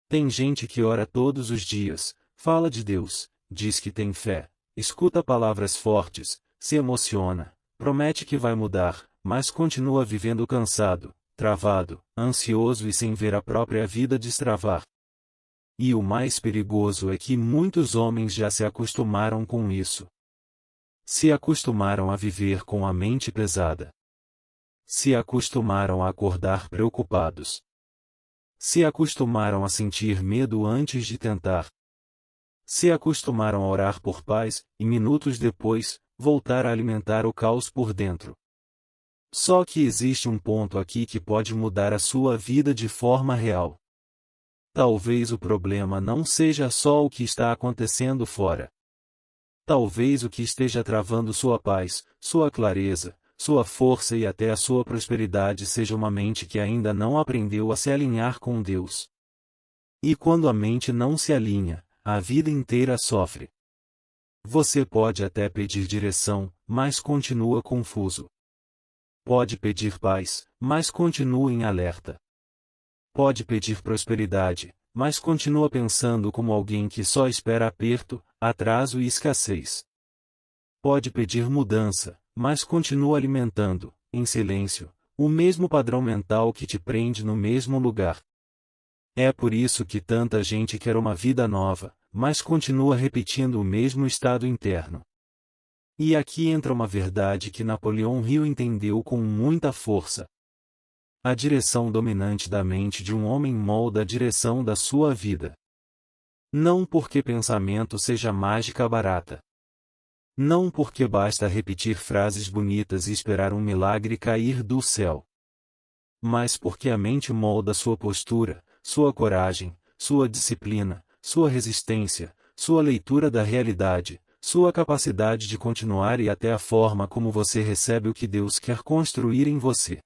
Tem gente que ora todos os dias, fala de Deus, diz que tem fé, escuta palavras fortes, se emociona, promete que vai mudar, mas continua vivendo cansado, travado, ansioso e sem ver a própria vida destravar. E o mais perigoso é que muitos homens já se acostumaram com isso. Se acostumaram a viver com a mente pesada. Se acostumaram a acordar preocupados. Se acostumaram a sentir medo antes de tentar. Se acostumaram a orar por paz, e minutos depois, voltar a alimentar o caos por dentro. Só que existe um ponto aqui que pode mudar a sua vida de forma real. Talvez o problema não seja só o que está acontecendo fora. Talvez o que esteja travando sua paz, sua clareza, sua força e até a sua prosperidade seja uma mente que ainda não aprendeu a se alinhar com Deus. E quando a mente não se alinha, a vida inteira sofre. Você pode até pedir direção, mas continua confuso. Pode pedir paz, mas continua em alerta. Pode pedir prosperidade, mas continua pensando como alguém que só espera aperto, atraso e escassez. Pode pedir mudança, mas continua alimentando, em silêncio, o mesmo padrão mental que te prende no mesmo lugar. É por isso que tanta gente quer uma vida nova, mas continua repetindo o mesmo estado interno. E aqui entra uma verdade que Napoleão Hill entendeu com muita força. A direção dominante da mente de um homem molda a direção da sua vida. Não porque pensamento seja mágica barata. Não porque basta repetir frases bonitas e esperar um milagre cair do céu. Mas porque a mente molda sua postura, sua coragem, sua disciplina, sua resistência, sua leitura da realidade, sua capacidade de continuar e até a forma como você recebe o que Deus quer construir em você.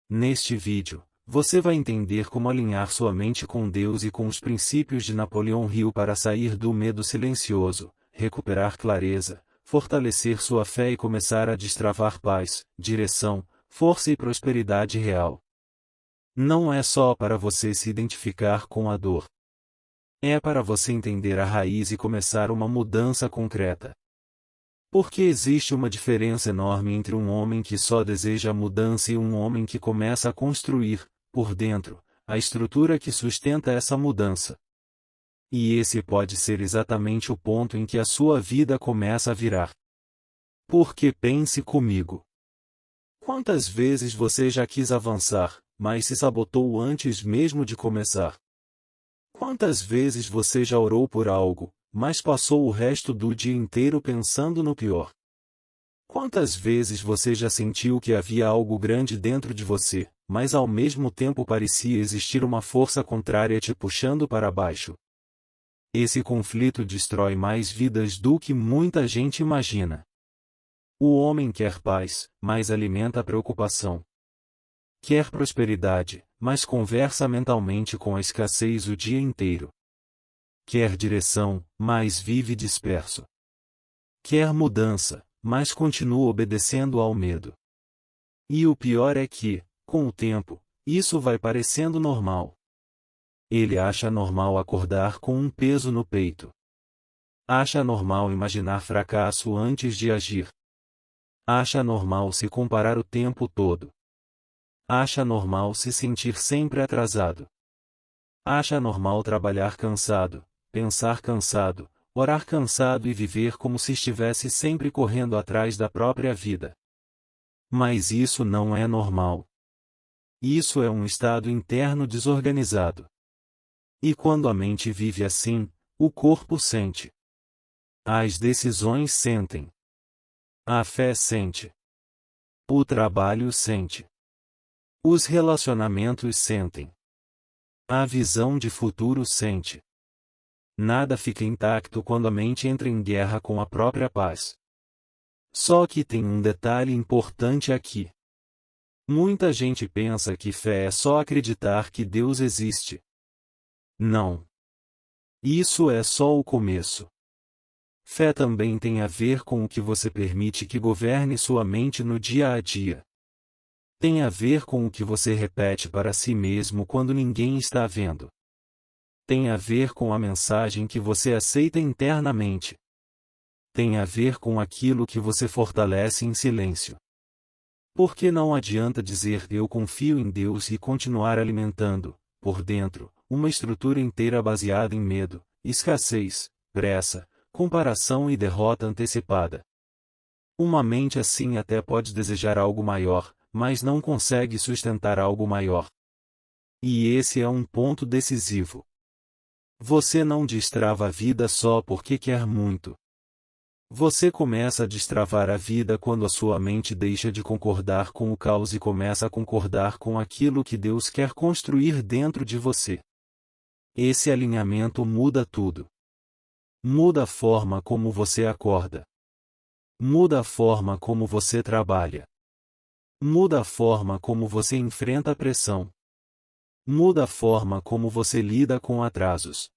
Neste vídeo, você vai entender como alinhar sua mente com Deus e com os princípios de Napoleão Hill para sair do medo silencioso, recuperar clareza, fortalecer sua fé e começar a destravar paz, direção, força e prosperidade real. Não é só para você se identificar com a dor. É para você entender a raiz e começar uma mudança concreta. Porque existe uma diferença enorme entre um homem que só deseja a mudança e um homem que começa a construir, por dentro, a estrutura que sustenta essa mudança. E esse pode ser exatamente o ponto em que a sua vida começa a virar. Porque pense comigo. Quantas vezes você já quis avançar, mas se sabotou antes mesmo de começar? Quantas vezes você já orou por algo, mas passou o resto do dia inteiro pensando no pior? Quantas vezes você já sentiu que havia algo grande dentro de você, mas ao mesmo tempo parecia existir uma força contrária te puxando para baixo? Esse conflito destrói mais vidas do que muita gente imagina. O homem quer paz, mas alimenta a preocupação. Quer prosperidade, mas conversa mentalmente com a escassez o dia inteiro. Quer direção, mas vive disperso. Quer mudança, mas continua obedecendo ao medo. E o pior é que, com o tempo, isso vai parecendo normal. Ele acha normal acordar com um peso no peito. Acha normal imaginar fracasso antes de agir. Acha normal se comparar o tempo todo. Acha normal se sentir sempre atrasado. Acha normal trabalhar cansado, pensar cansado, orar cansado e viver como se estivesse sempre correndo atrás da própria vida. Mas isso não é normal. Isso é um estado interno desorganizado. E quando a mente vive assim, o corpo sente. As decisões sentem. A fé sente. O trabalho sente. Os relacionamentos sentem. A visão de futuro sente. Nada fica intacto quando a mente entra em guerra com a própria paz. Só que tem um detalhe importante aqui. Muita gente pensa que fé é só acreditar que Deus existe. Não. Isso é só o começo. Fé também tem a ver com o que você permite que governe sua mente no dia a dia. Tem a ver com o que você repete para si mesmo quando ninguém está vendo. Tem a ver com a mensagem que você aceita internamente. Tem a ver com aquilo que você fortalece em silêncio. Porque não adianta dizer eu confio em Deus e continuar alimentando, por dentro, uma estrutura inteira baseada em medo, escassez, pressa, comparação e derrota antecipada. Uma mente assim até pode desejar algo maior, mas não consegue sustentar algo maior. E esse é um ponto decisivo. Você não destrava a vida só porque quer muito. Você começa a destravar a vida quando a sua mente deixa de concordar com o caos e começa a concordar com aquilo que Deus quer construir dentro de você. Esse alinhamento muda tudo. Muda a forma como você acorda. Muda a forma como você trabalha. Muda a forma como você enfrenta a pressão. Muda a forma como você lida com atrasos.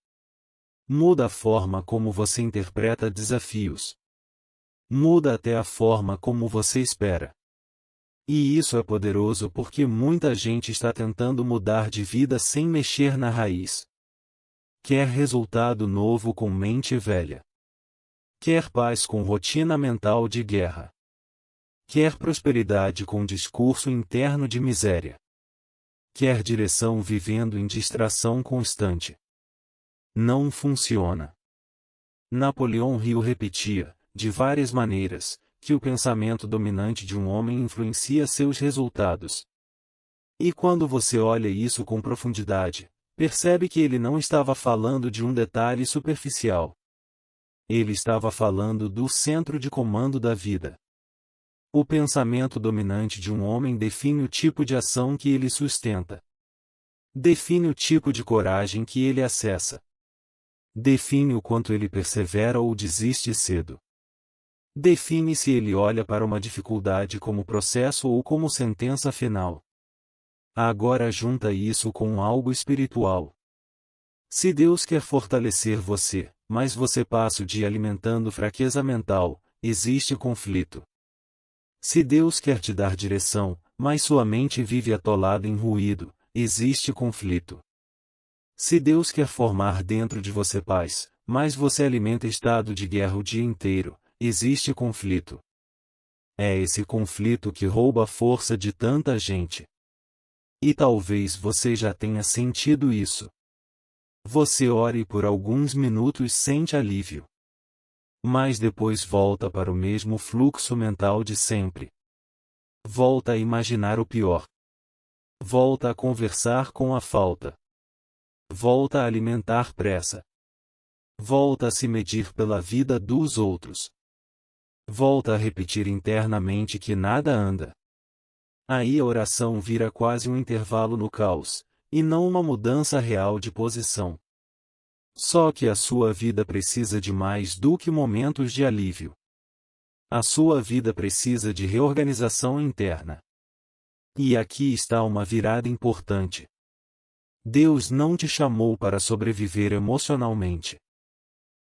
Muda a forma como você interpreta desafios. Muda até a forma como você espera. E isso é poderoso porque muita gente está tentando mudar de vida sem mexer na raiz. Quer resultado novo com mente velha. Quer paz com rotina mental de guerra. Quer prosperidade com discurso interno de miséria. Quer direção vivendo em distração constante. Não funciona. Napoleão Hill repetia, de várias maneiras, que o pensamento dominante de um homem influencia seus resultados. E quando você olha isso com profundidade, percebe que ele não estava falando de um detalhe superficial. Ele estava falando do centro de comando da vida. O pensamento dominante de um homem define o tipo de ação que ele sustenta. Define o tipo de coragem que ele acessa. Define o quanto ele persevera ou desiste cedo. Define se ele olha para uma dificuldade como processo ou como sentença final. Agora junta isso com algo espiritual. Se Deus quer fortalecer você, mas você passa o dia alimentando fraqueza mental, existe conflito. Se Deus quer te dar direção, mas sua mente vive atolada em ruído, existe conflito. Se Deus quer formar dentro de você paz, mas você alimenta estado de guerra o dia inteiro, existe conflito. É esse conflito que rouba a força de tanta gente. E talvez você já tenha sentido isso. Você ore e por alguns minutos sente alívio. Mas depois volta para o mesmo fluxo mental de sempre. Volta a imaginar o pior. Volta a conversar com a falta. Volta a alimentar pressa. Volta a se medir pela vida dos outros. Volta a repetir internamente que nada anda. Aí a oração vira quase um intervalo no caos, e não uma mudança real de posição. Só que a sua vida precisa de mais do que momentos de alívio. A sua vida precisa de reorganização interna. E aqui está uma virada importante. Deus não te chamou para sobreviver emocionalmente.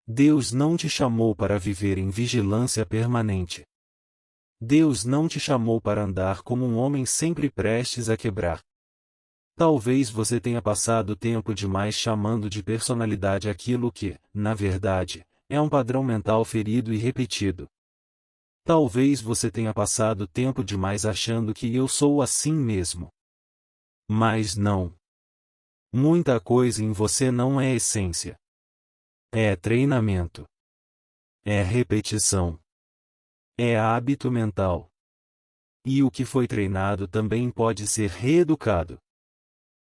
Deus não te chamou para viver em vigilância permanente. Deus não te chamou para andar como um homem sempre prestes a quebrar. Talvez você tenha passado tempo demais chamando de personalidade aquilo que, na verdade, é um padrão mental ferido e repetido. Talvez você tenha passado tempo demais achando que eu sou assim mesmo. Mas não. Muita coisa em você não é essência. É treinamento. É repetição. É hábito mental. E o que foi treinado também pode ser reeducado.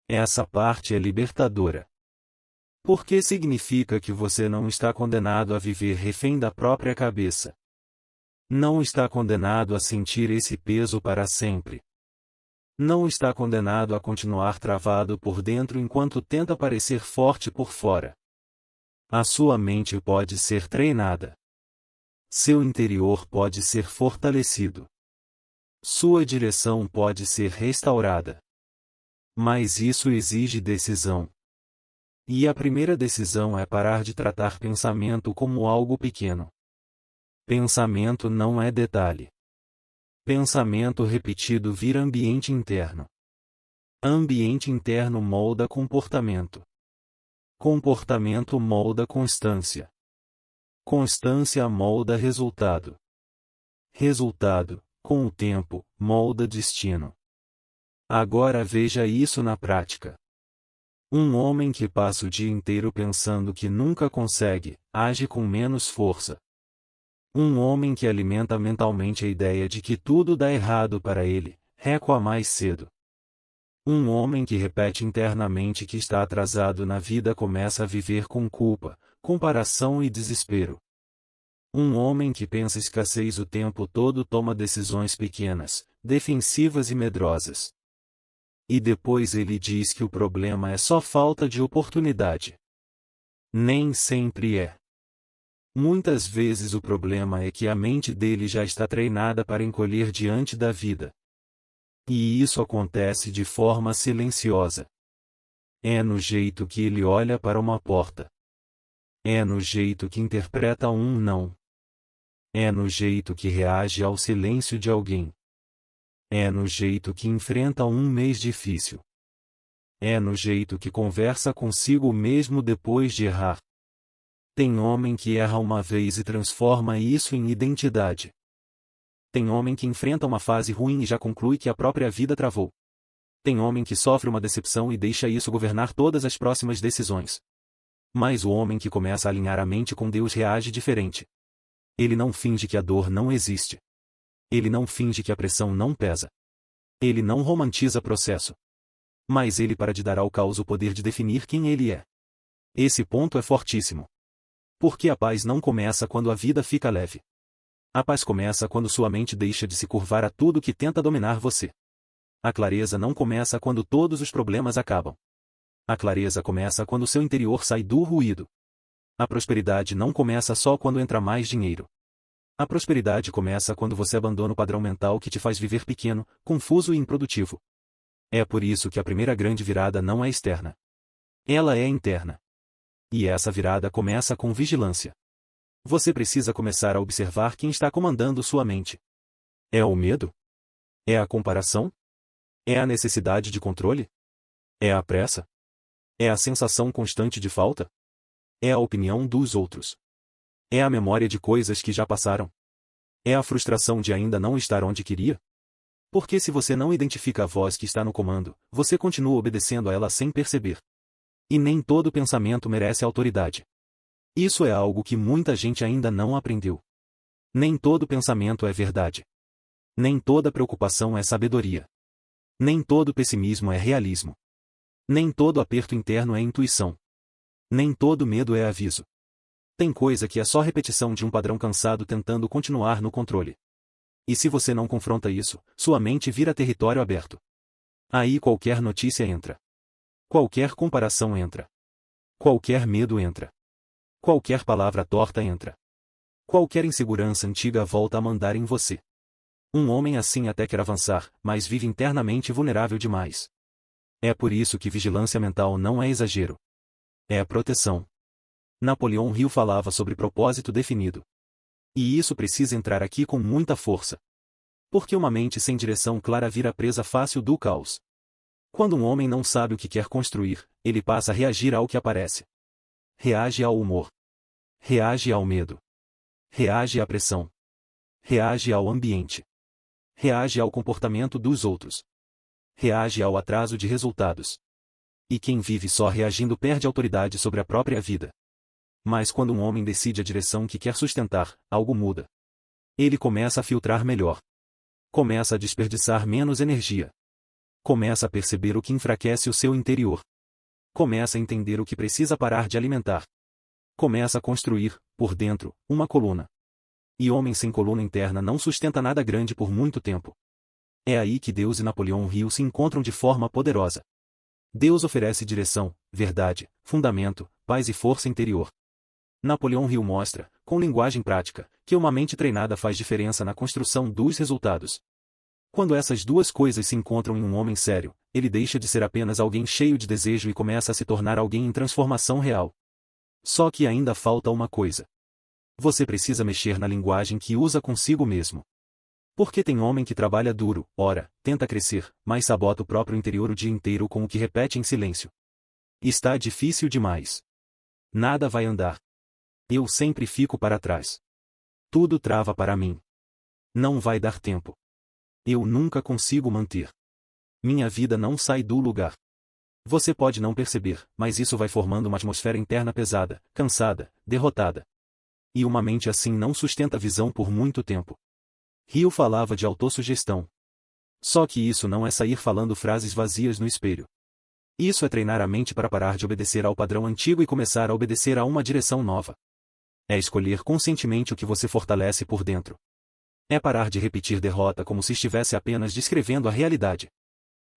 Essa parte é libertadora. Porque significa que você não está condenado a viver refém da própria cabeça. Não está condenado a sentir esse peso para sempre. Não está condenado a continuar travado por dentro enquanto tenta parecer forte por fora. A sua mente pode ser treinada. Seu interior pode ser fortalecido. Sua direção pode ser restaurada. Mas isso exige decisão. E a primeira decisão é parar de tratar pensamento como algo pequeno. Pensamento não é detalhe. Pensamento repetido vira ambiente interno. Ambiente interno molda comportamento. Comportamento molda constância. Constância molda resultado. Resultado, com o tempo, molda destino. Agora veja isso na prática. Um homem que passa o dia inteiro pensando que nunca consegue, age com menos força. Um homem que alimenta mentalmente a ideia de que tudo dá errado para ele, recua mais cedo. Um homem que repete internamente que está atrasado na vida começa a viver com culpa, comparação e desespero. Um homem que pensa escassez o tempo todo toma decisões pequenas, defensivas e medrosas. E depois ele diz que o problema é só falta de oportunidade. Nem sempre é. Muitas vezes o problema é que a mente dele já está treinada para encolher diante da vida. E isso acontece de forma silenciosa. É no jeito que ele olha para uma porta. É no jeito que interpreta um não. É no jeito que reage ao silêncio de alguém. É no jeito que enfrenta um mês difícil. É no jeito que conversa consigo mesmo depois de errar. Tem homem que erra uma vez e transforma isso em identidade. Tem homem que enfrenta uma fase ruim e já conclui que a própria vida travou. Tem homem que sofre uma decepção e deixa isso governar todas as próximas decisões. Mas o homem que começa a alinhar a mente com Deus reage diferente. Ele não finge que a dor não existe. Ele não finge que a pressão não pesa. Ele não romantiza processo. Mas ele para de dar ao caos o poder de definir quem ele é. Esse ponto é fortíssimo. Porque a paz não começa quando a vida fica leve. A paz começa quando sua mente deixa de se curvar a tudo que tenta dominar você. A clareza não começa quando todos os problemas acabam. A clareza começa quando seu interior sai do ruído. A prosperidade não começa só quando entra mais dinheiro. A prosperidade começa quando você abandona o padrão mental que te faz viver pequeno, confuso e improdutivo. É por isso que a primeira grande virada não é externa. Ela é interna. E essa virada começa com vigilância. Você precisa começar a observar quem está comandando sua mente. É o medo? É a comparação? É a necessidade de controle? É a pressa? É a sensação constante de falta? É a opinião dos outros? É a memória de coisas que já passaram? É a frustração de ainda não estar onde queria? Porque se você não identifica a voz que está no comando, você continua obedecendo a ela sem perceber. E nem todo pensamento merece autoridade. Isso é algo que muita gente ainda não aprendeu. Nem todo pensamento é verdade. Nem toda preocupação é sabedoria. Nem todo pessimismo é realismo. Nem todo aperto interno é intuição. Nem todo medo é aviso. Tem coisa que é só repetição de um padrão cansado tentando continuar no controle. E se você não confronta isso, sua mente vira território aberto. Aí qualquer notícia entra. Qualquer comparação entra. Qualquer medo entra. Qualquer palavra torta entra. Qualquer insegurança antiga volta a mandar em você. Um homem assim até quer avançar, mas vive internamente vulnerável demais. É por isso que vigilância mental não é exagero. É proteção. Napoleão Hill falava sobre propósito definido. E isso precisa entrar aqui com muita força. Porque uma mente sem direção clara vira presa fácil do caos. Quando um homem não sabe o que quer construir, ele passa a reagir ao que aparece. Reage ao humor. Reage ao medo. Reage à pressão. Reage ao ambiente. Reage ao comportamento dos outros. Reage ao atraso de resultados. E quem vive só reagindo perde autoridade sobre a própria vida. Mas quando um homem decide a direção que quer sustentar, algo muda. Ele começa a filtrar melhor. Começa a desperdiçar menos energia. Começa a perceber o que enfraquece o seu interior. Começa a entender o que precisa parar de alimentar. Começa a construir, por dentro, uma coluna. E homem sem coluna interna não sustenta nada grande por muito tempo. É aí que Deus e Napoleão Hill se encontram de forma poderosa. Deus oferece direção, verdade, fundamento, paz e força interior. Napoleão Hill mostra, com linguagem prática, que uma mente treinada faz diferença na construção dos resultados. Quando essas duas coisas se encontram em um homem sério, ele deixa de ser apenas alguém cheio de desejo e começa a se tornar alguém em transformação real. Só que ainda falta uma coisa. Você precisa mexer na linguagem que usa consigo mesmo. Porque tem homem que trabalha duro, ora, tenta crescer, mas sabota o próprio interior o dia inteiro com o que repete em silêncio. Está difícil demais. Nada vai andar. Eu sempre fico para trás. Tudo trava para mim. Não vai dar tempo. Eu nunca consigo manter. Minha vida não sai do lugar. Você pode não perceber, mas isso vai formando uma atmosfera interna pesada, cansada, derrotada. E uma mente assim não sustenta a visão por muito tempo. Rio falava de autossugestão. Só que isso não é sair falando frases vazias no espelho. Isso é treinar a mente para parar de obedecer ao padrão antigo e começar a obedecer a uma direção nova. É escolher conscientemente o que você fortalece por dentro. É parar de repetir derrota como se estivesse apenas descrevendo a realidade.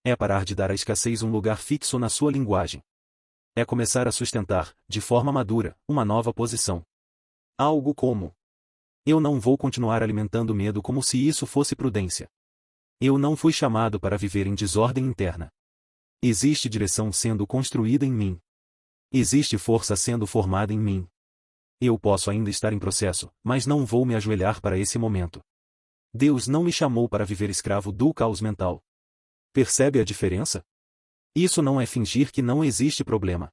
É parar de dar à escassez um lugar fixo na sua linguagem. É começar a sustentar, de forma madura, uma nova posição. Algo como: eu não vou continuar alimentando medo como se isso fosse prudência. Eu não fui chamado para viver em desordem interna. Existe direção sendo construída em mim. Existe força sendo formada em mim. Eu posso ainda estar em processo, mas não vou me ajoelhar para esse momento. Deus não me chamou para viver escravo do caos mental. Percebe a diferença? Isso não é fingir que não existe problema.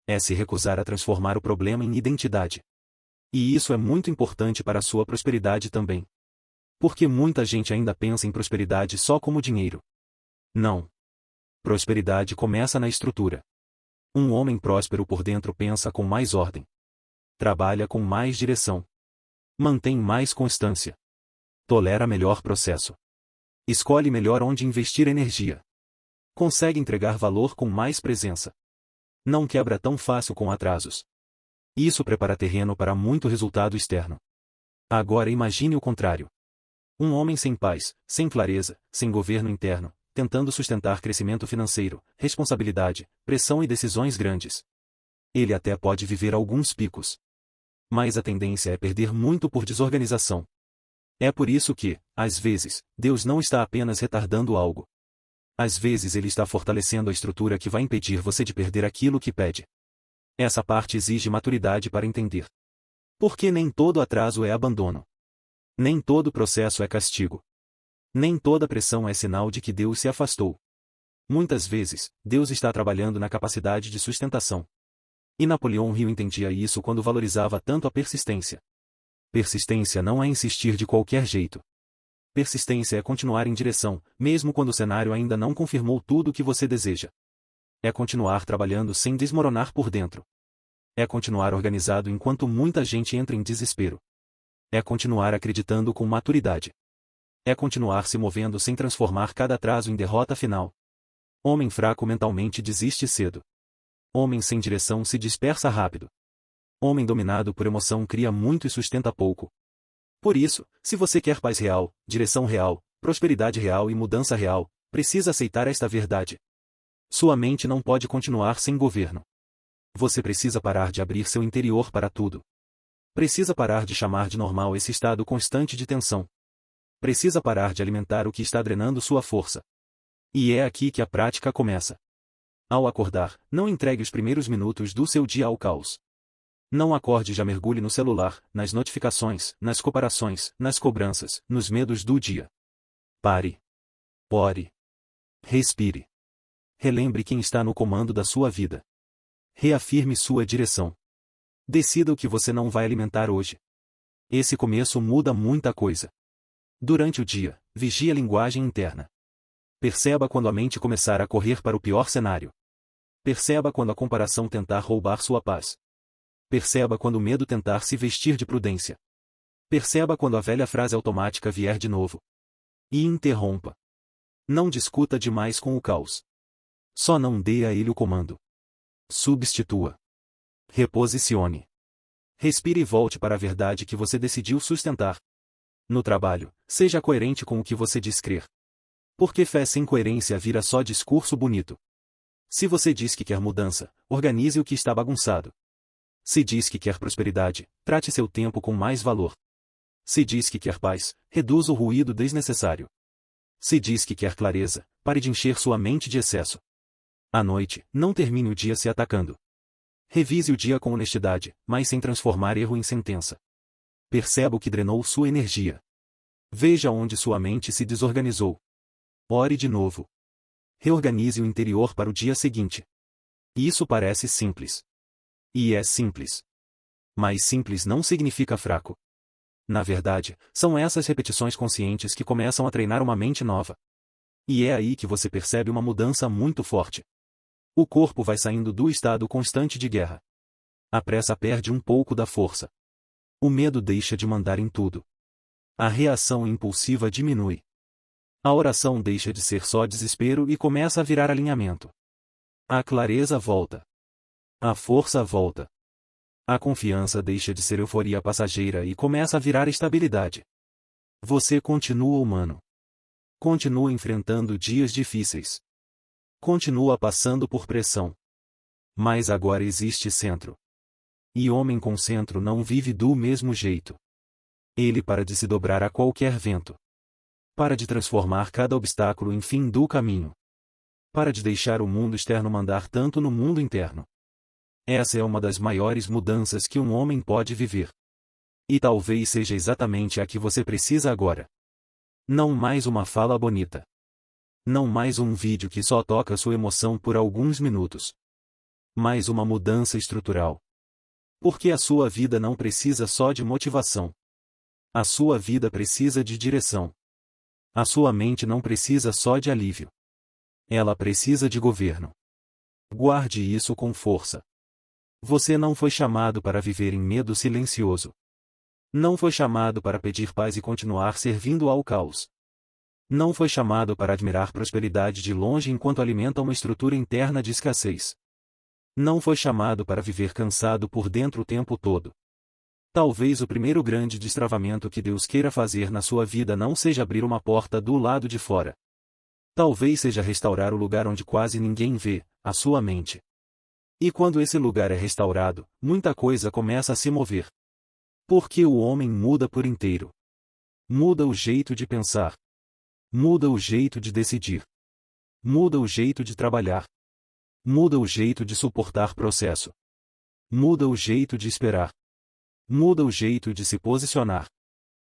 É se recusar a transformar o problema em identidade. E isso é muito importante para a sua prosperidade também. Porque muita gente ainda pensa em prosperidade só como dinheiro. Não. Prosperidade começa na estrutura. Um homem próspero por dentro pensa com mais ordem. Trabalha com mais direção. Mantém mais constância. Tolera melhor processo. Escolhe melhor onde investir energia. Consegue entregar valor com mais presença. Não quebra tão fácil com atrasos. Isso prepara terreno para muito resultado externo. Agora imagine o contrário. Um homem sem paz, sem clareza, sem governo interno, tentando sustentar crescimento financeiro, responsabilidade, pressão e decisões grandes. Ele até pode viver alguns picos. Mas a tendência é perder muito por desorganização. É por isso que, às vezes, Deus não está apenas retardando algo. Às vezes ele está fortalecendo a estrutura que vai impedir você de perder aquilo que pede. Essa parte exige maturidade para entender. Porque nem todo atraso é abandono. Nem todo processo é castigo. Nem toda pressão é sinal de que Deus se afastou. Muitas vezes, Deus está trabalhando na capacidade de sustentação. E Napoleão Hill entendia isso quando valorizava tanto a persistência. Persistência não é insistir de qualquer jeito. Persistência é continuar em direção, mesmo quando o cenário ainda não confirmou tudo o que você deseja. É continuar trabalhando sem desmoronar por dentro. É continuar organizado enquanto muita gente entra em desespero. É continuar acreditando com maturidade. É continuar se movendo sem transformar cada atraso em derrota final. Homem fraco mentalmente desiste cedo. Homem sem direção se dispersa rápido. Homem dominado por emoção cria muito e sustenta pouco. Por isso, se você quer paz real, direção real, prosperidade real e mudança real, precisa aceitar esta verdade. Sua mente não pode continuar sem governo. Você precisa parar de abrir seu interior para tudo. Precisa parar de chamar de normal esse estado constante de tensão. Precisa parar de alimentar o que está drenando sua força. E é aqui que a prática começa. Ao acordar, não entregue os primeiros minutos do seu dia ao caos. Não acorde e já mergulhe no celular, nas notificações, nas comparações, nas cobranças, nos medos do dia. Pare. Ore. Respire. Relembre quem está no comando da sua vida. Reafirme sua direção. Decida o que você não vai alimentar hoje. Esse começo muda muita coisa. Durante o dia, vigie a linguagem interna. Perceba quando a mente começar a correr para o pior cenário. Perceba quando a comparação tentar roubar sua paz. Perceba quando o medo tentar se vestir de prudência. Perceba quando a velha frase automática vier de novo. E interrompa. Não discuta demais com o caos. Só não dê a ele o comando. Substitua. Reposicione. Respire e volte para a verdade que você decidiu sustentar. No trabalho, seja coerente com o que você diz crer. Porque fé sem coerência vira só discurso bonito. Se você diz que quer mudança, organize o que está bagunçado. Se diz que quer prosperidade, trate seu tempo com mais valor. Se diz que quer paz, reduza o ruído desnecessário. Se diz que quer clareza, pare de encher sua mente de excesso. À noite, não termine o dia se atacando. Revise o dia com honestidade, mas sem transformar erro em sentença. Perceba o que drenou sua energia. Veja onde sua mente se desorganizou. Ore de novo. Reorganize o interior para o dia seguinte. Isso parece simples. E é simples. Mas simples não significa fraco. Na verdade, são essas repetições conscientes que começam a treinar uma mente nova. E é aí que você percebe uma mudança muito forte. O corpo vai saindo do estado constante de guerra. A pressa perde um pouco da força. O medo deixa de mandar em tudo. A reação impulsiva diminui. A oração deixa de ser só desespero e começa a virar alinhamento. A clareza volta. A força volta. A confiança deixa de ser euforia passageira e começa a virar estabilidade. Você continua humano. Continua enfrentando dias difíceis. Continua passando por pressão. Mas agora existe centro. E homem com centro não vive do mesmo jeito. Ele para de se dobrar a qualquer vento. Para de transformar cada obstáculo em fim do caminho. Para de deixar o mundo externo mandar tanto no mundo interno. Essa é uma das maiores mudanças que um homem pode viver. E talvez seja exatamente a que você precisa agora. Não mais uma fala bonita. Não mais um vídeo que só toca sua emoção por alguns minutos. Mais uma mudança estrutural. Porque a sua vida não precisa só de motivação. A sua vida precisa de direção. A sua mente não precisa só de alívio. Ela precisa de governo. Guarde isso com força. Você não foi chamado para viver em medo silencioso. Não foi chamado para pedir paz e continuar servindo ao caos. Não foi chamado para admirar prosperidade de longe enquanto alimenta uma estrutura interna de escassez. Não foi chamado para viver cansado por dentro o tempo todo. Talvez o primeiro grande destravamento que Deus queira fazer na sua vida não seja abrir uma porta do lado de fora. Talvez seja restaurar o lugar onde quase ninguém vê, a sua mente. E quando esse lugar é restaurado, muita coisa começa a se mover. Porque o homem muda por inteiro. Muda o jeito de pensar. Muda o jeito de decidir. Muda o jeito de trabalhar. Muda o jeito de suportar processo. Muda o jeito de esperar. Muda o jeito de se posicionar.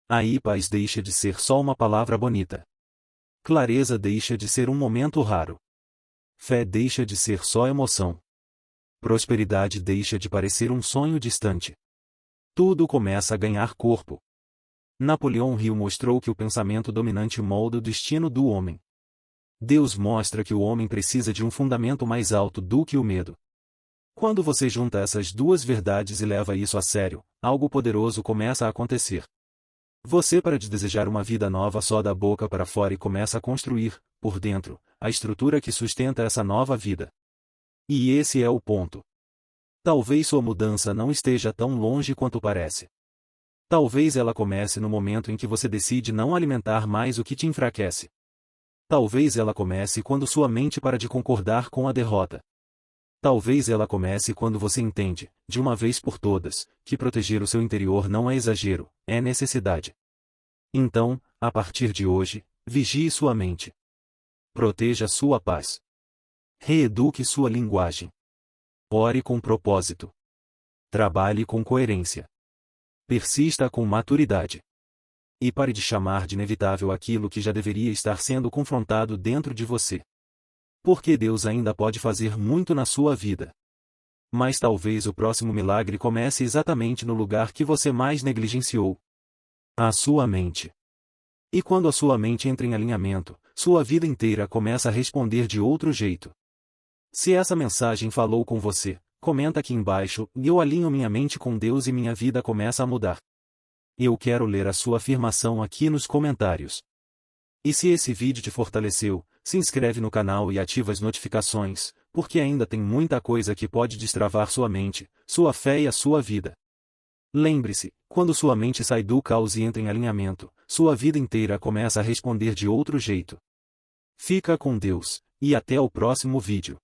Aí paz deixa de ser só uma palavra bonita. Clareza deixa de ser um momento raro. Fé deixa de ser só emoção. Prosperidade deixa de parecer um sonho distante. Tudo começa a ganhar corpo. Napoleão Hill mostrou que o pensamento dominante molda o destino do homem. Deus mostra que o homem precisa de um fundamento mais alto do que o medo. Quando você junta essas duas verdades e leva isso a sério, algo poderoso começa a acontecer. Você para de desejar uma vida nova só da boca para fora e começa a construir, por dentro, a estrutura que sustenta essa nova vida. E esse é o ponto. Talvez sua mudança não esteja tão longe quanto parece. Talvez ela comece no momento em que você decide não alimentar mais o que te enfraquece. Talvez ela comece quando sua mente para de concordar com a derrota. Talvez ela comece quando você entende, de uma vez por todas, que proteger o seu interior não é exagero, é necessidade. Então, a partir de hoje, vigie sua mente. Proteja sua paz. Reeduque sua linguagem. Ore com propósito. Trabalhe com coerência. Persista com maturidade. E pare de chamar de inevitável aquilo que já deveria estar sendo confrontado dentro de você. Porque Deus ainda pode fazer muito na sua vida. Mas talvez o próximo milagre comece exatamente no lugar que você mais negligenciou. A sua mente. E quando a sua mente entra em alinhamento, sua vida inteira começa a responder de outro jeito. Se essa mensagem falou com você, comenta aqui embaixo, e eu alinho minha mente com Deus e minha vida começa a mudar. Eu quero ler a sua afirmação aqui nos comentários. E se esse vídeo te fortaleceu, se inscreve no canal e ativa as notificações, porque ainda tem muita coisa que pode destravar sua mente, sua fé e a sua vida. Lembre-se, quando sua mente sai do caos e entra em alinhamento, sua vida inteira começa a responder de outro jeito. Fica com Deus, e até o próximo vídeo.